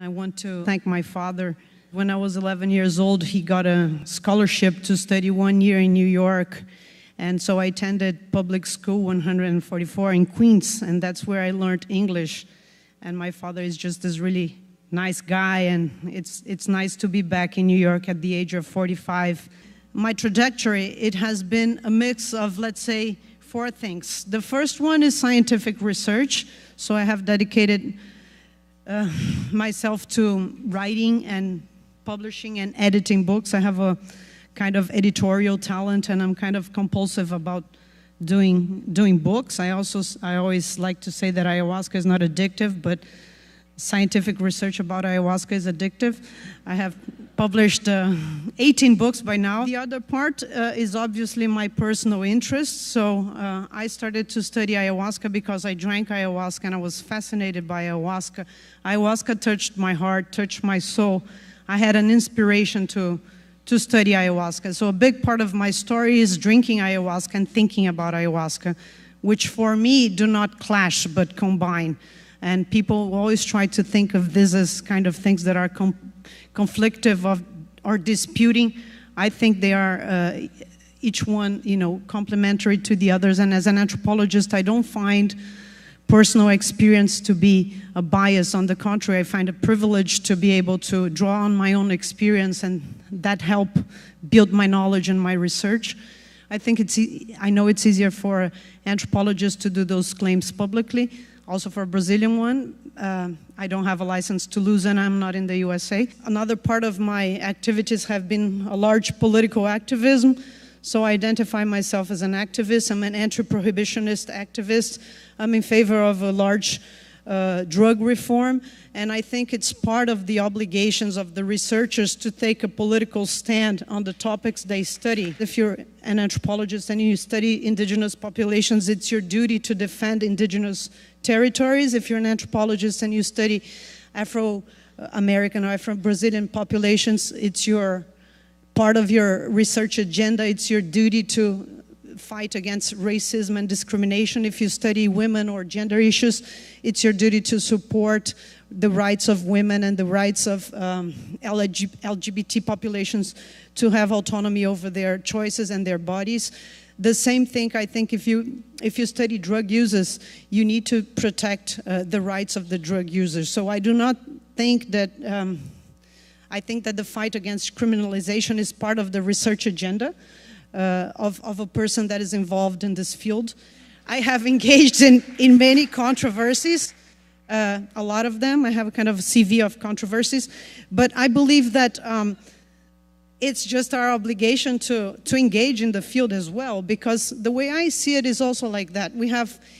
I want to thank my father. When I was 11 years old, he got a scholarship to study 1 year in New York. And so I attended public school 144 in Queens, and that's where I learned English. And my father is just this really nice guy, and it's nice to be back in New York at the age of 45. My trajectory, it has been a mix of, let's say, 4 things. The first one is scientific research. So I have dedicated myself to writing and publishing and editing books. I have a kind of editorial talent, and I'm kind of compulsive about doing books. I always like to say that ayahuasca is not addictive, but scientific research about ayahuasca is addictive. I have published 18 books by now. The other part is obviously my personal interest. So I started to study ayahuasca because I drank ayahuasca and I was fascinated by ayahuasca. Ayahuasca touched my heart, touched my soul. I had an inspiration to study ayahuasca. So a big part of my story is drinking ayahuasca and thinking about ayahuasca, which for me do not clash but combine. And people always try to think of this as kind of things that are conflictive or disputing. I think they are each one, complementary to the others. And as an anthropologist, I don't find personal experience to be a bias. On the contrary, I find a privilege to be able to draw on my own experience, and that help build my knowledge and my research. I know it's easier for anthropologists to do those claims publicly. Also for a Brazilian one, I don't have a license to lose, and I'm not in the USA. Another part of my activities have been a large political activism. So I identify myself as an activist. I'm an anti-prohibitionist activist. I'm in favor of a large drug reform, and I think it's part of the obligations of the researchers to take a political stand on the topics they study. If you're an anthropologist and you study indigenous populations, it's your duty to defend indigenous territories. If you're an anthropologist and you study Afro-American or Afro-Brazilian populations, it's part of your research agenda. It's your duty to fight against racism and discrimination. If you study women or gender issues, it's your duty to support the rights of women and the rights of LGBT populations to have autonomy over their choices and their bodies. The same thing, I think, if you study drug users, you need to protect the rights of the drug users. So I do not think that, I think that the fight against criminalization is part of the research agenda of a person that is involved in this field. I have engaged in many controversies, a lot of them. I have a kind of CV of controversies, but I believe that it's just our obligation to engage in the field as well, because the way I see it is also like that.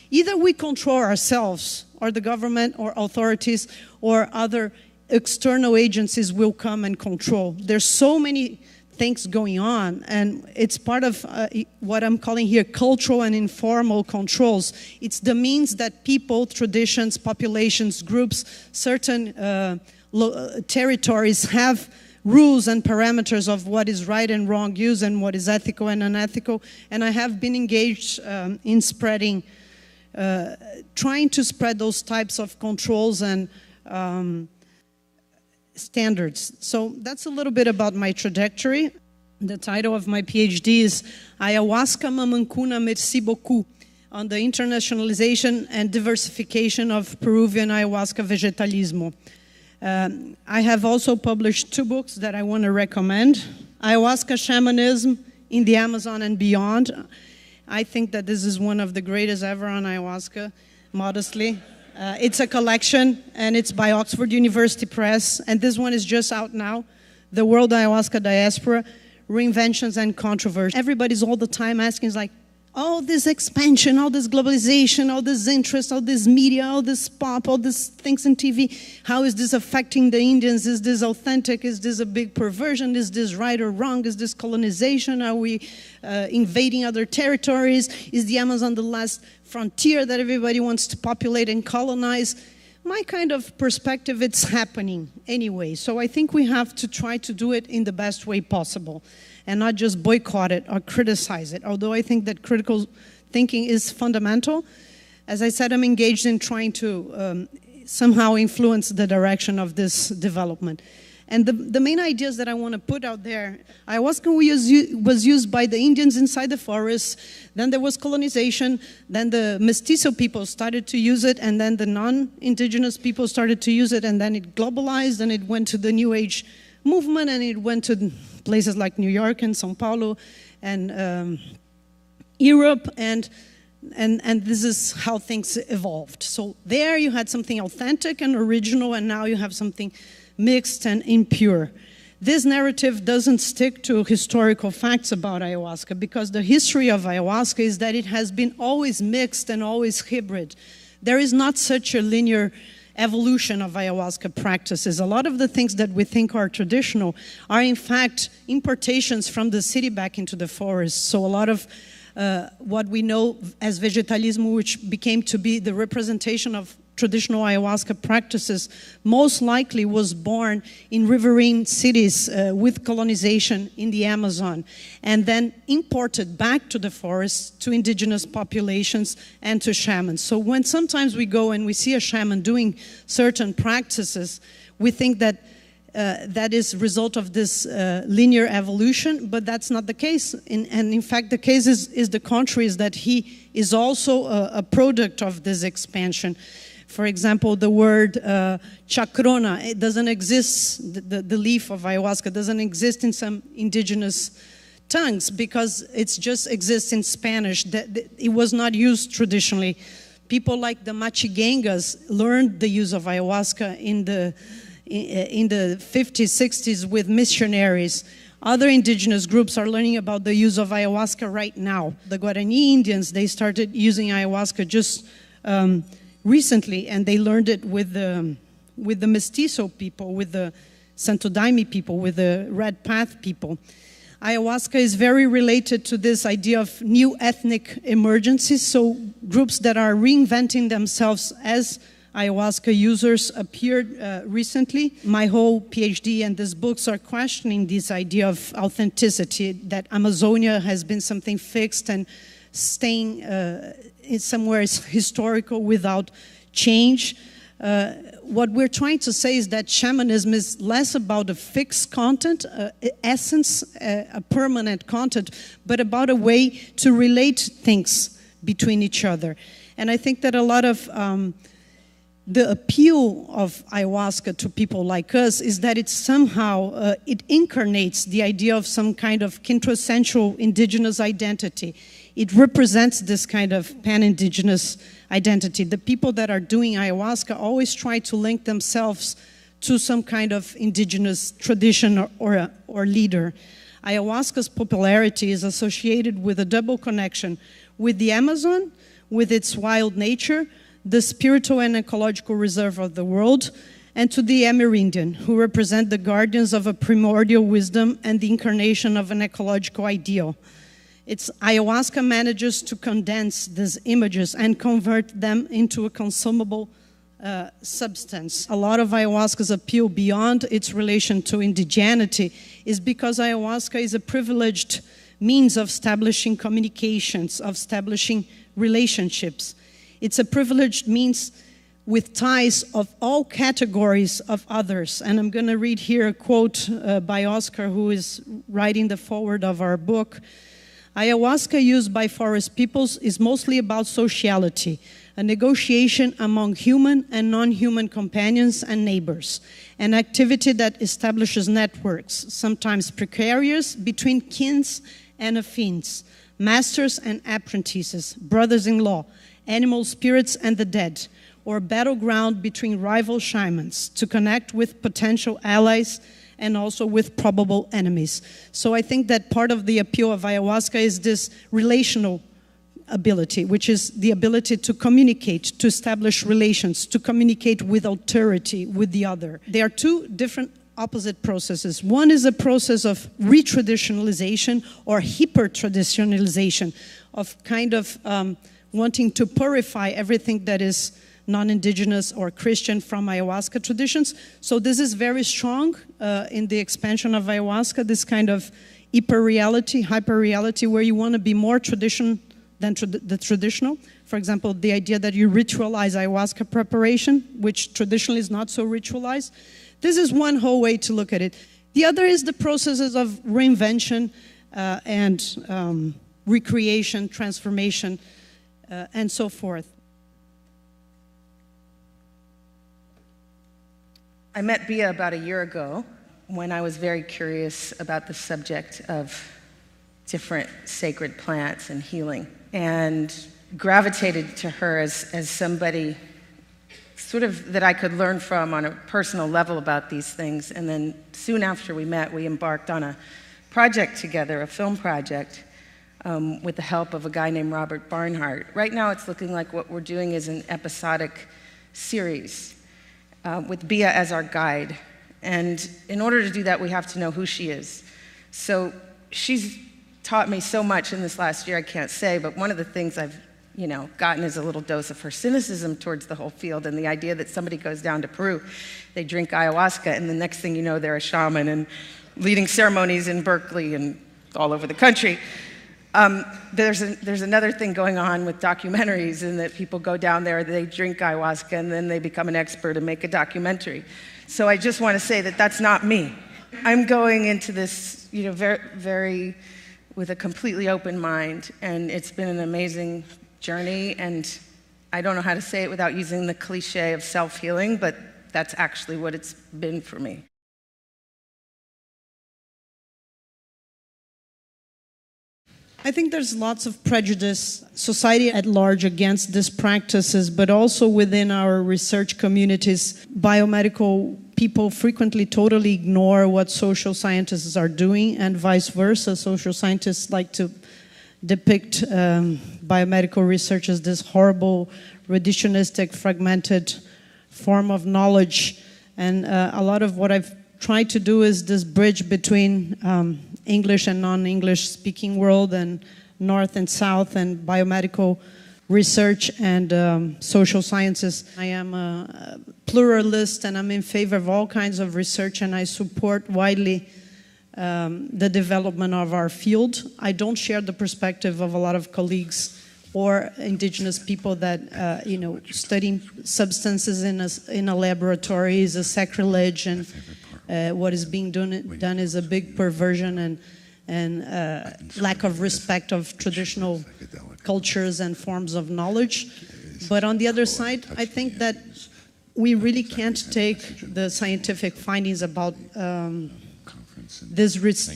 Either we control ourselves, or the government or authorities or other external agencies will come and control. There's so many things going on, and it's part of what I'm calling here cultural and informal controls. It's the means that people, traditions, populations, groups, certain territories have rules and parameters of what is right and wrong use and what is ethical and unethical. And I have been engaged in spreading, trying to spread those types of controls and standards. So that's a little bit about my trajectory. The title of my PhD is Ayahuasca Mamancuna Merci Beaucoup, on the internationalization and diversification of Peruvian ayahuasca vegetalismo. I have also published 2 books that I want to recommend. Ayahuasca Shamanism in the Amazon and Beyond. I think that this is one of the greatest ever on ayahuasca, modestly. It's a collection, and it's by Oxford University Press, and this one is just out now. The World Ayahuasca Diaspora, Reinventions and Controversy. Everybody's all the time asking, like, all this expansion, all this globalization, all this interest, all this media, all this pop, all these things in TV, how is this affecting the Indians? Is this authentic? Is this a big perversion? Is this right or wrong? Is this colonization? Are we invading other territories? Is the Amazon the last frontier that everybody wants to populate and colonize? My kind of perspective, it's happening anyway. So I think we have to try to do it in the best way possible and not just boycott it or criticize it. Although I think that critical thinking is fundamental. As I said, I'm engaged in trying to somehow influenced the direction of this development. And the main ideas that I want to put out there, ayahuasca was used by the Indians inside the forest, then there was colonization, then the mestizo people started to use it, and then the non-indigenous people started to use it, and then it globalized, and it went to the New Age movement, and it went to places like New York and São Paulo and Europe, and this is how things evolved. So there you had something authentic and original, and now you have something mixed and impure. This narrative doesn't stick to historical facts about ayahuasca, because the history of ayahuasca is that it has been always mixed and always hybrid. There is not such a linear evolution of ayahuasca practices. A lot of the things that we think are traditional are in fact importations from the city back into the forest. So a lot of what we know as vegetalismo, which became to be the representation of traditional ayahuasca practices, most likely was born in riverine cities with colonization in the Amazon, and then imported back to the forest to indigenous populations and to shamans. So when sometimes we go and we see a shaman doing certain practices, we think that that is a result of this linear evolution, but that's not the case. And in fact, the case is the contrary, is that he is also a product of this expansion. For example, the word chacrona, it doesn't exist, the leaf of ayahuasca doesn't exist in some indigenous tongues because it just exists in Spanish. It was not used traditionally. People like the Machigengas learned the use of ayahuasca in the 50s, 60s with missionaries. Other indigenous groups are learning about the use of ayahuasca right now. The Guarani Indians, they started using ayahuasca just recently, and they learned it with the mestizo people, with the Santo Daime people, with the Red Path people. Ayahuasca is very related to this idea of new ethnic emergencies, so groups that are reinventing themselves as ayahuasca users appeared recently. My whole PhD and these books are questioning this idea of authenticity, that Amazonia has been something fixed and staying somewhere historical without change. What we're trying to say is that shamanism is less about a fixed content, essence, a permanent content, but about a way to relate things between each other. And I think that a lot of the appeal of ayahuasca to people like us is that it somehow, it incarnates the idea of some kind of quintessential indigenous identity. It represents this kind of pan-indigenous identity. The people that are doing ayahuasca always try to link themselves to some kind of indigenous tradition or leader. Ayahuasca's popularity is associated with a double connection with the Amazon, with its wild nature, the spiritual and ecological reserve of the world, and to the Amerindian, who represent the guardians of a primordial wisdom and the incarnation of an ecological ideal. Ayahuasca manages to condense these images and convert them into a consumable substance. A lot of ayahuasca's appeal beyond its relation to indigeneity is because ayahuasca is a privileged means of establishing communications, of establishing relationships. It's a privileged means with ties of all categories of others. And I'm going to read here a quote by Oscar, who is writing the foreword of our book. Ayahuasca used by forest peoples is mostly about sociality, a negotiation among human and non-human companions and neighbors, an activity that establishes networks, sometimes precarious, between kins and affins, masters and apprentices, brothers-in-law, animal spirits and the dead, or battleground between rival shamans to connect with potential allies and also with probable enemies. So I think that part of the appeal of ayahuasca is this relational ability, which is the ability to communicate, to establish relations, to communicate with authority, with the other. There are two different opposite processes. One is a process of retraditionalization or hyper-traditionalization, of kind of wanting to purify everything that is non-indigenous or Christian from ayahuasca traditions. So this is very strong in the expansion of ayahuasca, this kind of hyper-reality, where you want to be more tradition than the traditional. For example, the idea that you ritualize ayahuasca preparation, which traditionally is not so ritualized. This is one whole way to look at it. The other is the processes of reinvention and recreation, transformation, and so forth. I met Bia about a year ago when I was very curious about the subject of different sacred plants and healing, and gravitated to her as somebody sort of that I could learn from on a personal level about these things. And then soon after we met, we embarked on a project together, a film project, with the help of a guy named Robert Barnhart. Right now it's looking like what we're doing is an episodic series with Bia as our guide. And in order to do that, we have to know who she is. So she's taught me so much in this last year, I can't say, but one of the things I've gotten is a little dose of her cynicism towards the whole field, and the idea that somebody goes down to Peru, they drink ayahuasca, and the next thing you know, they're a shaman and leading ceremonies in Berkeley and all over the country. There's another thing going on with documentaries, in that people go down there, they drink ayahuasca, and then they become an expert and make a documentary. So I just want to say that that's not me. I'm going into this, very with a completely open mind, and it's been an amazing journey, and I don't know how to say it without using the cliche of self-healing, but that's actually what it's been for me. I think there's lots of prejudice, society at large, against these practices, but also within our research communities. Biomedical people frequently totally ignore what social scientists are doing, and vice versa. Social scientists like to depict biomedical research as this horrible, reductionistic, fragmented form of knowledge. And a lot of what I've tried to do is this bridge between English and non-English speaking world, and North and South, and biomedical research and social sciences. I am a pluralist, and I'm in favor of all kinds of research, and I support widely the development of our field. I don't share the perspective of a lot of colleagues or indigenous people that studying substances in a laboratory is a sacrilege, and what is being done is a big perversion and lack of respect of traditional cultures and forms of knowledge. But on the other side, I think that we really can't take the scientific findings about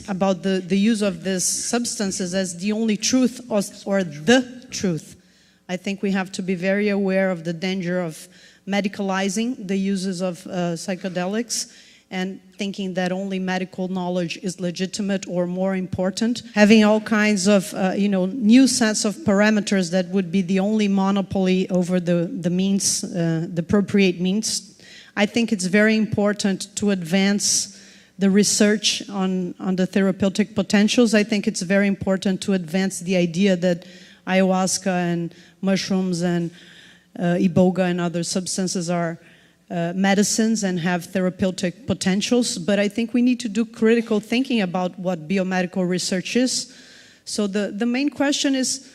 about the use of these substances as the only truth or the truth. I think we have to be very aware of the danger of medicalizing the uses of psychedelics and thinking that only medical knowledge is legitimate or more important. Having all kinds of new sets of parameters that would be the only monopoly over the means, the appropriate means. I think it's very important to advance the research on the therapeutic potentials. I think it's very important to advance the idea that ayahuasca and mushrooms and iboga and other substances are medicines and have therapeutic potentials. But I think we need to do critical thinking about what biomedical research is. So the main question is,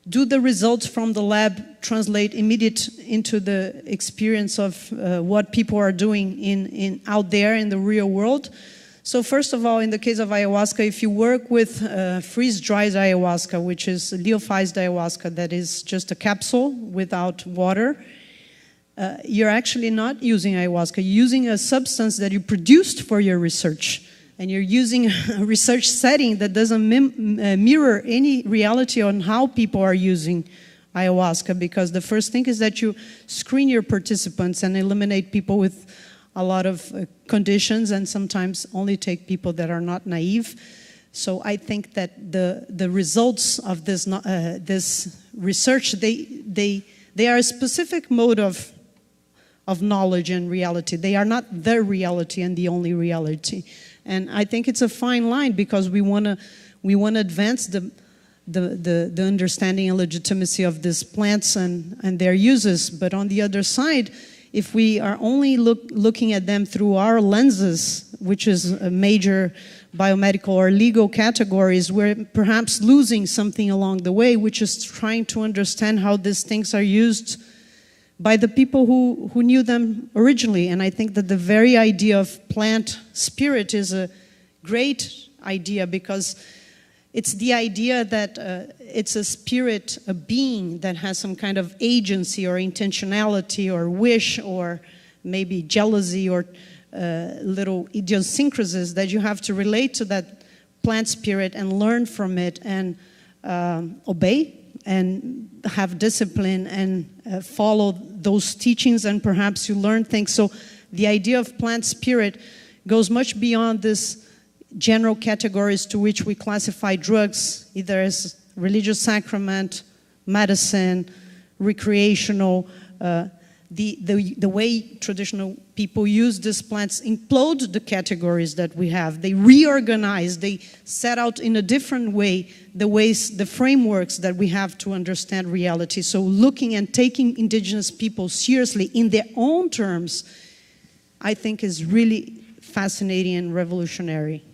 do the results from the lab translate immediately into the experience of what people are doing out there in the real world? So first of all, in the case of ayahuasca, if you work with freeze-dried ayahuasca, which is lyophilized ayahuasca, that is just a capsule without water, you're actually not using ayahuasca. You're using a substance that you produced for your research. And you're using a research setting that doesn't mirror any reality on how people are using ayahuasca, because the first thing is that you screen your participants and eliminate people with a lot of conditions, and sometimes only take people that are not naive. So I think that the results of this research, they are a specific mode of knowledge and reality. They are not the reality and the only reality. And I think it's a fine line, because we want to advance the understanding and legitimacy of these plants and their uses. But on the other side, if we are only looking at them through our lenses, which is a major biomedical or legal categories, we're perhaps losing something along the way, which is trying to understand how these things are used by the people who knew them originally. And I think that the very idea of plant spirit is a great idea, because it's the idea that it's a spirit, a being that has some kind of agency or intentionality or wish or maybe jealousy or little idiosyncrasies that you have to relate to that plant spirit and learn from it and obey and have discipline and follow those teachings, and perhaps you learn things. So the idea of plant spirit goes much beyond this general categories to which we classify drugs, either as religious sacrament, medicine, recreational. The way traditional people use these plants implode the categories that we have. They reorganize, they set out in a different way the frameworks that we have to understand reality. So looking and taking indigenous people seriously in their own terms, I think is really fascinating and revolutionary.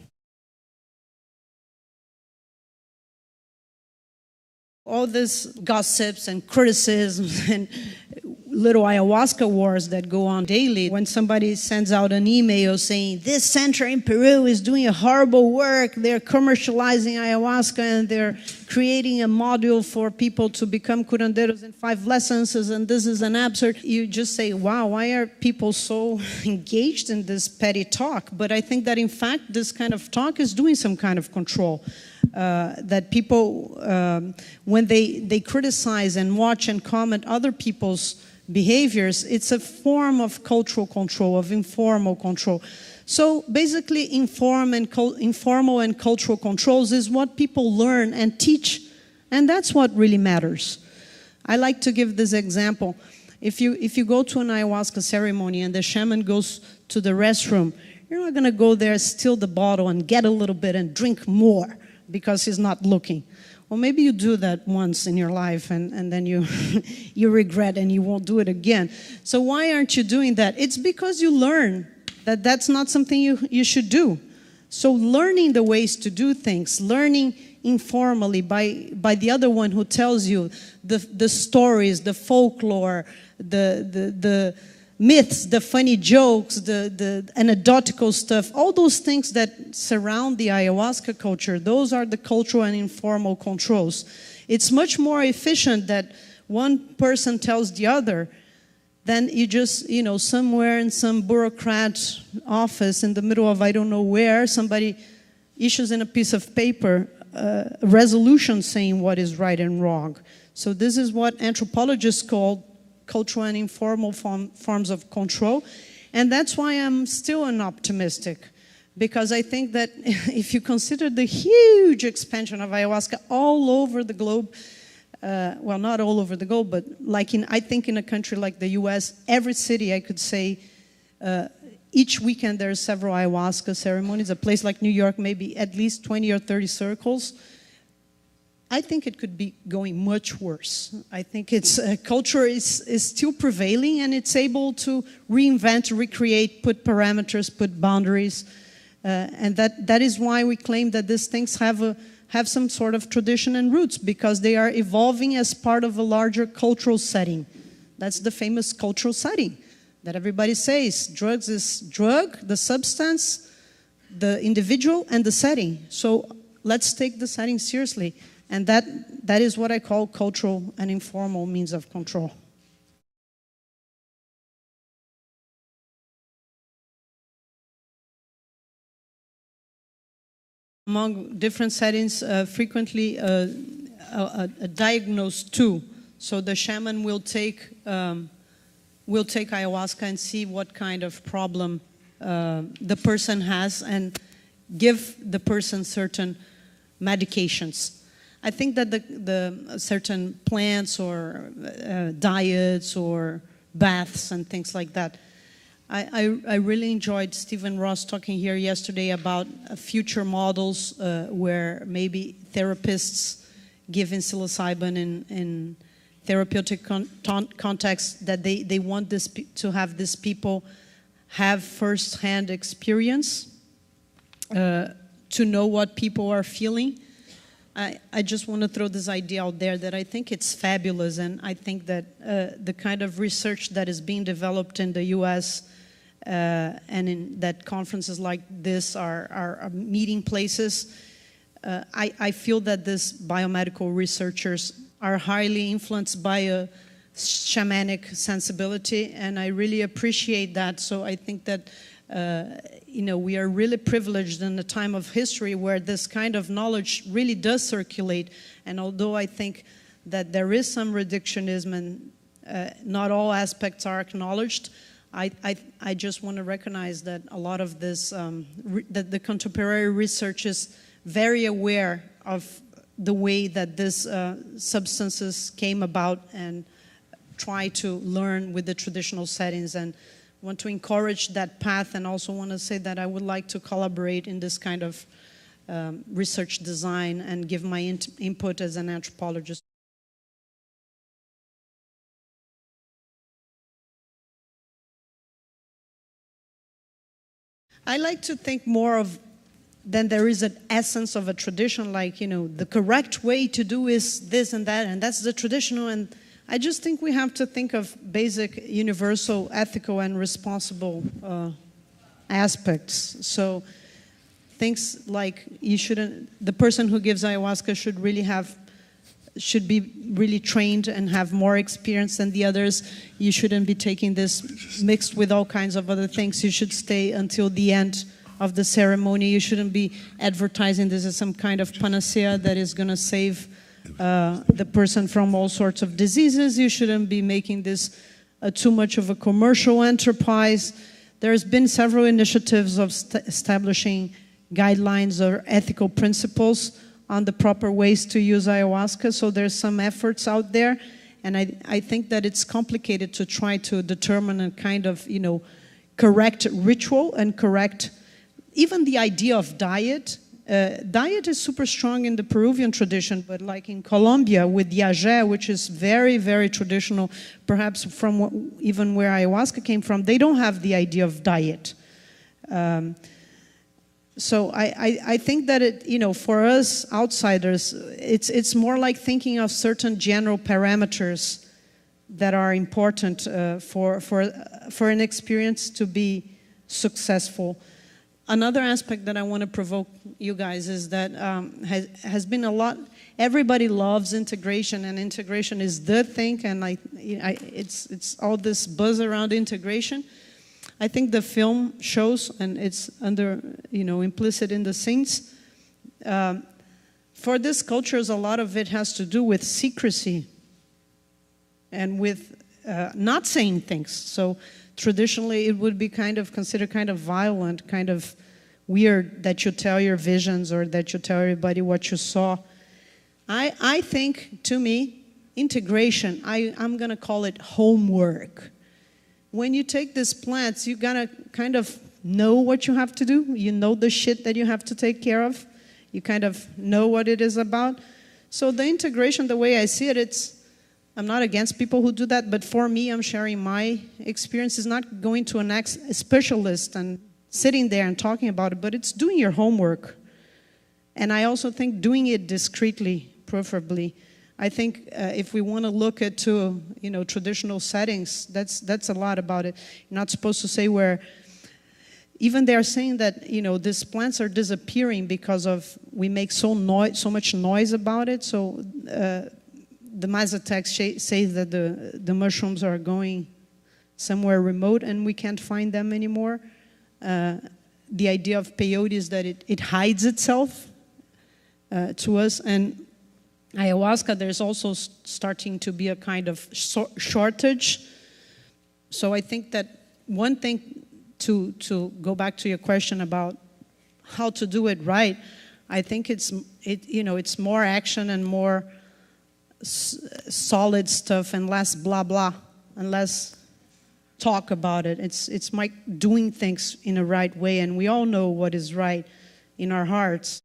All these gossips and criticisms and little ayahuasca wars that go on daily. When somebody sends out an email saying, this center in Peru is doing a horrible work, they're commercializing ayahuasca and they're creating a module for people to become curanderos in 5 lessons, and this is an absurd. You just say, wow, why are people so engaged in this petty talk? But I think that in fact, this kind of talk is doing some kind of control. That people, when they criticize and watch and comment other people's behaviors, it's a form of cultural control, of informal control. So basically, informal and cultural controls is what people learn and teach, and that's what really matters. I like to give this example. If you go to an ayahuasca ceremony and the shaman goes to the restroom, you're not going to go there, steal the bottle, and get a little bit and drink more because he's not looking. Well, maybe you do that once in your life and then you you regret and you won't do it again. So why aren't you doing that? It's because you learn that that's not something you should do. So learning the ways to do things, learning informally by the other one who tells you the stories, the folklore, the myths, the funny jokes, the anecdotal stuff, all those things that surround the ayahuasca culture, those are the cultural and informal controls. It's much more efficient that one person tells the other than you just, somewhere in some bureaucrat office in the middle of I don't know where, somebody issues in a piece of paper a resolution saying what is right and wrong. So this is what anthropologists call cultural and informal forms of control. And that's why I'm still an optimistic, because I think that if you consider the huge expansion of ayahuasca all over the globe, well, not all over the globe, but I think in a country like the US, every city, I could say, each weekend there are several ayahuasca ceremonies. A place like New York, maybe at least 20 or 30 circles. I think it could be going much worse. I think its culture is still prevailing, and it's able to reinvent, recreate, put parameters, put boundaries, and that is why we claim that these things have some sort of tradition and roots, because they are evolving as part of a larger cultural setting. That's the famous cultural setting that everybody says. Drugs is drug, the substance, the individual, and the setting. So let's take the setting seriously. And that is what I call cultural and informal means of control. Among different settings, frequently a diagnosed too. So the shaman will take ayahuasca and see what kind of problem the person has and give the person certain medications. I think that the certain plants or diets or baths and things like that. I really enjoyed Stephen Ross talking here yesterday about future models where maybe therapists giving psilocybin in therapeutic context, that they want to have these people have first-hand experience, to know what people are feeling. I just want to throw this idea out there that I think it's fabulous, and I think that the kind of research that is being developed in the US and in that conferences like this are meeting places. I feel that these biomedical researchers are highly influenced by a shamanic sensibility, and I really appreciate that. So I think that we are really privileged in a time of history where this kind of knowledge really does circulate. And although I think that there is some reductionism and not all aspects are acknowledged, I just want to recognize that a lot of this, that the contemporary research is very aware of the way that these substances came about and try to learn with the traditional settings, and want to encourage that path, and also want to say that I would like to collaborate in this kind of research design and give my input as an anthropologist. I like to think more of then there is an essence of a tradition, like, the correct way to do is this and that's the traditional. And I just think we have to think of basic, universal, ethical, and responsible aspects. So things like the person who gives ayahuasca should be really trained and have more experience than the others. You shouldn't be taking this mixed with all kinds of other things. You should stay until the end of the ceremony. You shouldn't be advertising this as some kind of panacea that is going to save the person from all sorts of diseases. You shouldn't be making this too much of a commercial enterprise. There's been several initiatives of establishing guidelines or ethical principles on the proper ways to use ayahuasca. So there's some efforts out there, and I think that it's complicated to try to determine a kind of, correct ritual and correct, even the idea of diet. Diet is super strong in the Peruvian tradition, but like in Colombia with yagé, which is very, very traditional, perhaps from even where ayahuasca came from, they don't have the idea of diet. So I think that for us outsiders, it's more like thinking of certain general parameters that are important for an experience to be successful. Another aspect that I want to provoke you guys is that has been a lot. Everybody loves integration, and integration is the thing, and it's all this buzz around integration. I think the film shows, and it's implicit in the scenes. For these cultures, a lot of it has to do with secrecy and with not saying things. So traditionally, it would be considered kind of violent, kind of weird that you tell your visions or that you tell everybody what you saw. I think, to me, integration, I'm going to call it homework. When you take these plants, you gotta kind of know what you have to do. You know the shit that you have to take care of. You kind of know what it is about. So the integration, the way I see it, I'm not against people who do that, but for me, I'm sharing my experience. It's not going to a specialist and sitting there and talking about it, but it's doing your homework. And I also think doing it discreetly, preferably. I think if we want to look at traditional settings, that's a lot about it. You're not supposed to say where. Even they're saying that these plants are disappearing because of we make so much noise about it. So the Mazatec says that the mushrooms are going somewhere remote and we can't find them anymore. The idea of peyote is that it hides itself to us. And ayahuasca, there's also starting to be a kind of shortage. So I think that one thing, to go back to your question about how to do it right, I think it's more action and more solid stuff and less blah blah and less talk about it. It's like doing things in a right way, and we all know what is right in our hearts.